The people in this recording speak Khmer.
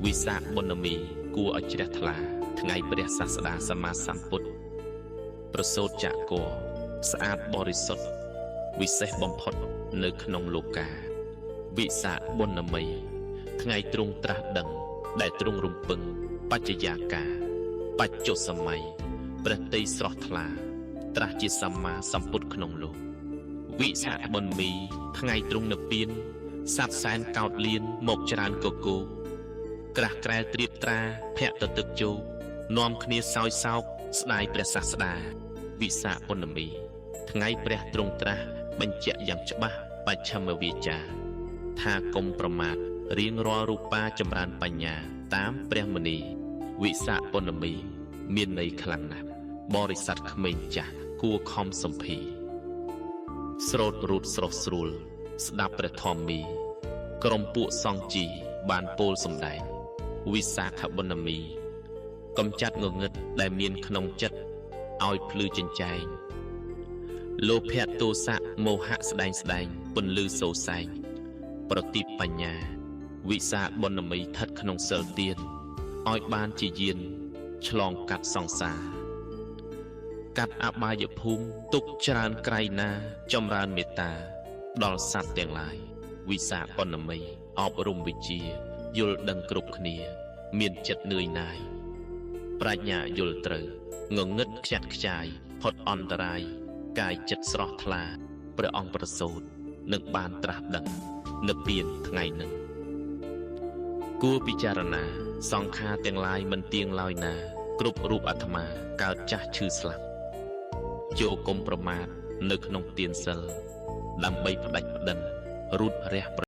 វិសាខបុណ្យមីគួរឲ្យជ្រះថ្លាថ្ងៃព្រះសាស្តាសម្មាសម្ពុទ្ធប្រសូតចាករស្អាតបរិសុទ្ធវិសេសបំផុតនៅក្នុងលោកាវិសាខបុណ្យមីថ្ងៃទ្រង់ត្រាស់ដឹងដែលទ្រង់រំពឹងបច្ចយាកាបច្ចុសម័យព្រះតីស្រស់ថ្លាត្រាស់ជាសម្មាសម្ពុទ្ធក្នុងលោកវិសាខបុណ្យមីថ្ងៃទ្រង់និព្វានសត្វសែនកោតលៀនមកច្រើនកកោក្រាស់ក្រែលត្រៀបត្រាភក្តិទឹកជោនាំគ្នាសោយសោកស្ដាយព្រះសាស្តាវិសាខបុណ្យមីថ្ងៃព្រះទ្រង់ត្រាស់បញ្ជាក់យ៉ាងច្បាស់បច្ឆមវាចាថាកុំប្រមាថរៀងរាល់រូបាចម្រើនបញ្ញាតាមព្រះមុនីវិសាខបុណ្យមីមានន័យខ្លាំងណាស់បរិស័ទក្មេងចាស់គួរខំសម្ភារស្រោតរូតស្រស់ស្រួលស្ដាប់ព្រះធម្មីក្រុមពួកសង្ឃជីបានពោលសម្ដែងវិសាខបុណ្យមីកំចាត់ងងឹតដែលមានក្នុងចិត្តឲ្យភ្លឺចិញ្ចែងលោភៈទោសៈមោហៈស្ដែងពន្លឺសូរសែងប្រទីបបញ្ញាវិសាខបុណ្យមីស្ថិតក្នុងសិលទានឲ្យបានជាយានឆ្លងកាត់សង្សារកាត់អបាយភូមិទុកច្រើនក្រៃណាចម្រើនមេត្តាដល់សត្វទាំងឡាយវិសាខបុណ្យមីអប់រំវិជ្ជាយល់ដឹងគ្រប់គ្នាមានចិត្តនឿយណាយប្រាជ្ញាយល់ត្រូវងងឹតខ្ចាត់ខ្ចាយផុតអន្តរាយកាយចិត្តស្រស់ថ្លាព្រះអង្គប្រសូតនឹងបានត្រាស់ដឹងនិព្វានថ្ងៃនឹងគួរពិចារណាសង្ខារទាំងឡាយមិនទៀងឡើយណាគ្រប់រូបអាត្មាកើតចាស់ឈឺស្លាប់ចូលកុំប្រមាថនៅក្នុងទានសិលដើម្បីផ្ដាច់ផ្ដិនរូតរះ